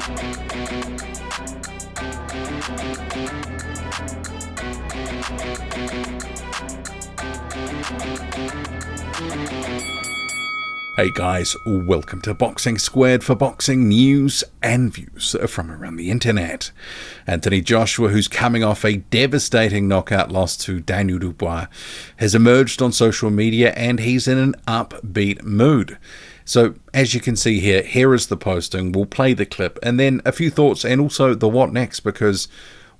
Hey guys, welcome to Boxing Squared for boxing news and views from around the internet. Anthony Joshua, who's coming off a devastating knockout loss to Daniel Dubois, has emerged on social media and he's in an upbeat mood. So as you can see here, here is the posting. We'll play the clip and then a few thoughts and also the what next, because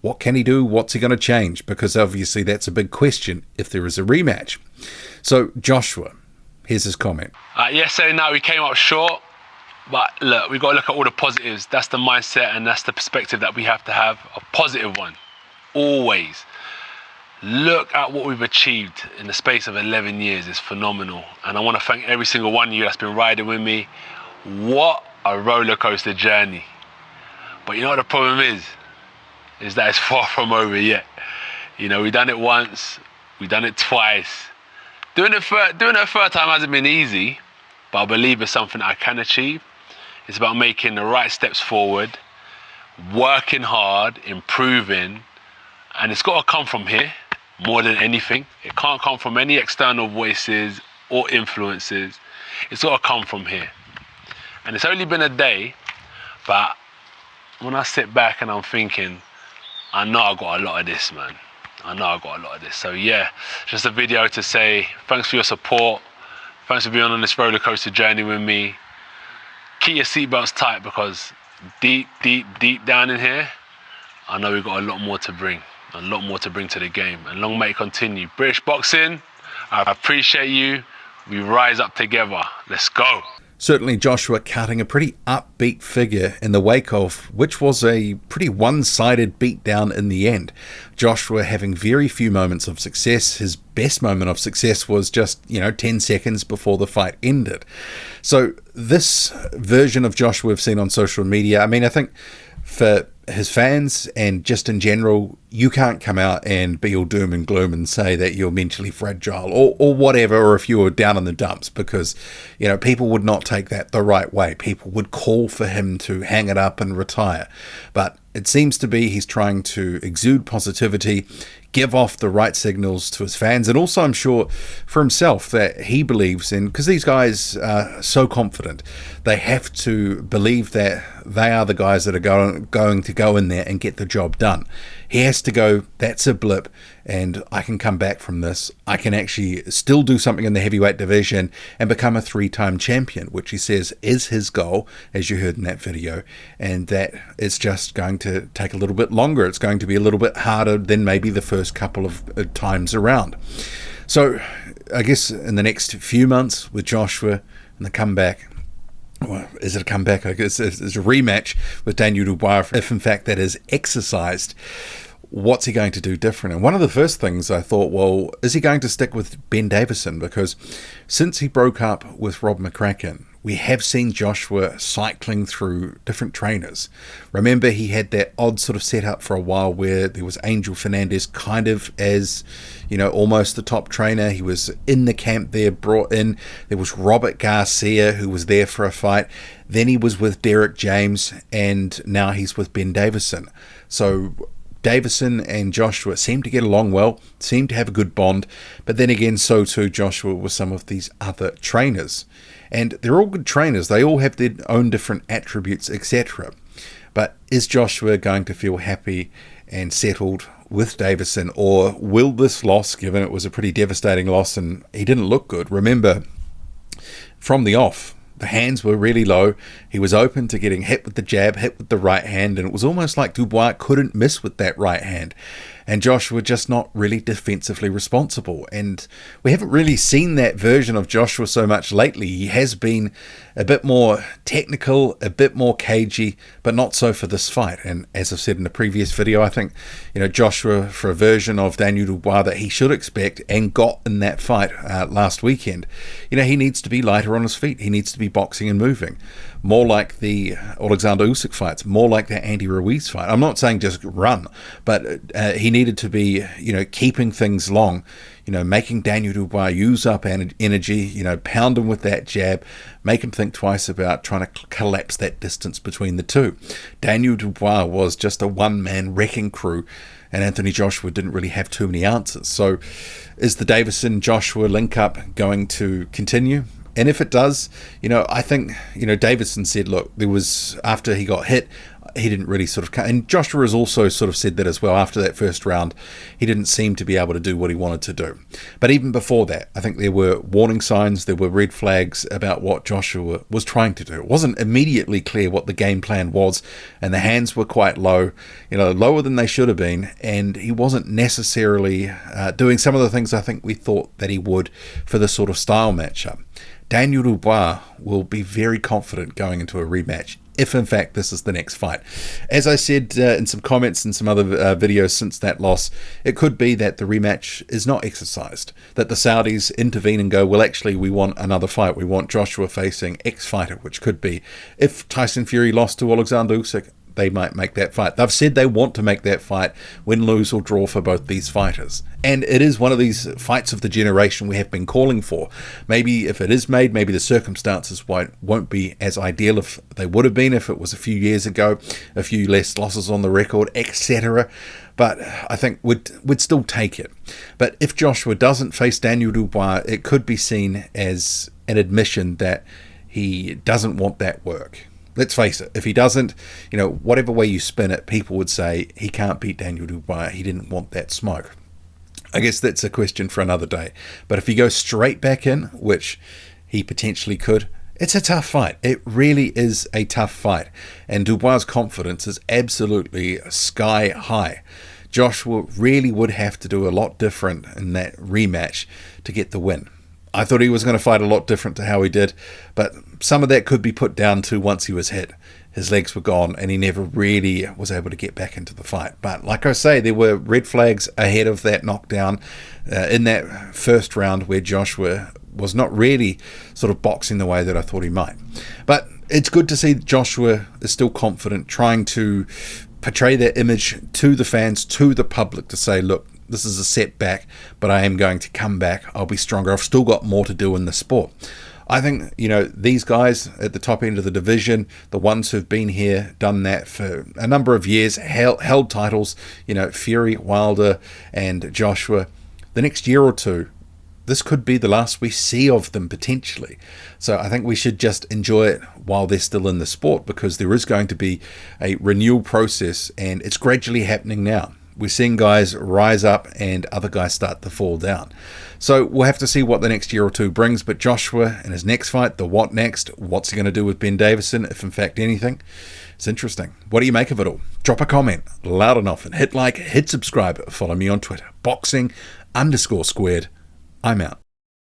what can he do? What's he going to change? Because obviously that's a big question if there is a rematch. So Joshua, here's his comment. Yesterday night we came up short, but look, we've got to look at all the positives. That's the mindset and that's the perspective that we have to have, a positive one, always. Look at what we've achieved in the space of 11 years. It's phenomenal. And I want to thank every single one of you that's been riding with me. What a roller coaster journey. But you know what the problem is that it's far from over yet. You know, we've done it once, we've done it twice. Doing it a third time hasn't been easy, but I believe it's something I can achieve. It's about making the right steps forward, working hard, improving, and it's got to come from here more than anything. It can't come from any external voices or influences. It's got to come from here. And it's only been a day, but when I sit back and I'm thinking, I know I got a lot of this, man. I know I got a lot of this. So yeah, just a video to say thanks for your support. Thanks for being on this roller coaster journey with me. Keep your seatbelts tight because deep down in here, I know we've got a lot more to bring. A lot more to bring to the game. And long may it continue. British boxing, I appreciate you. We rise up together. Let's go. Certainly Joshua cutting a pretty upbeat figure in the wake of which was a pretty one-sided beatdown in the end. Joshua having very few moments of success. His best moment of success was just, 10 seconds before the fight ended. So this version of Joshua we've seen on social media, I think for his fans and just in general, you can't come out and be all doom and gloom and say that you're mentally fragile or whatever, or if you were down in the dumps, because people would not take that the right way. People would call for him to hang it up and retire, but it seems to be he's trying to exude positivity, give off the right signals to his fans, and also I'm sure for himself that he believes in, because these guys are so confident, they have to believe that they are the guys that are going to go in there and get the job done. He has to go, that's a blip, and I can come back from this. I can actually still do something in the heavyweight division and become a 3-time champion, which he says is his goal, as you heard in that video, and that it's just going to take a little bit longer. It's going to be a little bit harder than maybe the first couple of times around. So I guess in the next few months with Joshua and the comeback, well, is it a comeback? I guess it's a rematch with Daniel Dubois, if in fact that is exercised. What's he going to do different? And one of the first things I thought, well, is he going to stick with Ben Davison? Because since he broke up with Rob McCracken, we have seen Joshua cycling through different trainers. Remember, he had that odd sort of setup for a while where there was Angel Fernandez kind of as, almost the top trainer. He was in the camp there, brought in. There was Robert Garcia, who was there for a fight. Then he was with Derek James, and now he's with Ben Davison. So Davison and Joshua seem to get along well, seem to have a good bond, but then again, so too Joshua with some of these other trainers. And they're all good trainers. They all have their own different attributes, etc. But is Joshua going to feel happy and settled with Davison, or will this loss, given it was a pretty devastating loss and he didn't look good? Remember, from the off, the hands were really low. He was open to getting hit with the jab, hit with the right hand, and it was almost like Dubois couldn't miss with that right hand. And Joshua just not really defensively responsible. And we haven't really seen that version of Joshua so much lately. He has been a bit more technical, a bit more cagey, but not so for this fight. And as I've said in the previous video, I think, Joshua, for a version of Daniel Dubois that he should expect and got in that fight last weekend, he needs to be lighter on his feet. He needs to be boxing and moving. More like the Alexander Usyk fights, more like that Andy Ruiz fight. I'm not saying just run, but he needed to be, keeping things long, making Daniel Dubois use up energy, pound him with that jab, make him think twice about trying to collapse that distance between the two. Daniel Dubois was just a one-man wrecking crew, and Anthony Joshua didn't really have too many answers. So is the Davison-Joshua link-up going to continue? And if it does, I think, Davison said, look, there was, after he got hit, he didn't really sort of come, and Joshua has also sort of said that as well. After that first round, he didn't seem to be able to do what he wanted to do. But even before that, I think there were warning signs, there were red flags about what Joshua was trying to do. It wasn't immediately clear what the game plan was, and the hands were quite low, lower than they should have been, and he wasn't necessarily doing some of the things I think we thought that he would for this sort of style matchup. Daniel Dubois will be very confident going into a rematch, if in fact this is the next fight. As I said in some comments and some other videos since that loss, it could be that the rematch is not exercised, that the Saudis intervene and go, well, actually, we want another fight. We want Joshua facing X fighter, which could be, if Tyson Fury lost to Alexander Usyk, they might make that fight. They've said they want to make that fight, win, lose or draw for both these fighters. And it is one of these fights of the generation we have been calling for. Maybe if it is made, maybe the circumstances won't be as ideal if they would have been if it was a few years ago, a few less losses on the record, etc. But I think we'd still take it. But if Joshua doesn't face Daniel Dubois, it could be seen as an admission that he doesn't want that work. Let's face it, if he doesn't, whatever way you spin it, people would say he can't beat Daniel Dubois. He didn't want that smoke. I guess that's a question for another day. But if he goes straight back in, which he potentially could, it's a tough fight. It really is a tough fight. And Dubois' confidence is absolutely sky high. Joshua really would have to do a lot different in that rematch to get the win. I thought he was going to fight a lot different to how he did, but some of that could be put down to once he was hit. His legs were gone and he never really was able to get back into the fight. But like I say, there were red flags ahead of that knockdown in that first round where Joshua was not really sort of boxing the way that I thought he might. But it's good to see Joshua is still confident, trying to portray that image to the fans, to the public, to say, look, this is a setback, but I am going to come back. I'll be stronger. I've still got more to do in the sport. I think, these guys at the top end of the division, the ones who've been here, done that for a number of years, held titles, Fury, Wilder, and Joshua, the next year or two, this could be the last we see of them potentially. So I think we should just enjoy it while they're still in the sport, because there is going to be a renewal process, and it's gradually happening now. We're seeing guys rise up and other guys start to fall down. So we'll have to see what the next year or two brings. But Joshua in his next fight, the what next? What's he going to do with Ben Davison, if in fact anything? It's interesting. What do you make of it all? Drop a comment loud enough and hit like, hit subscribe. Follow me on Twitter. Boxing_squared. I'm out.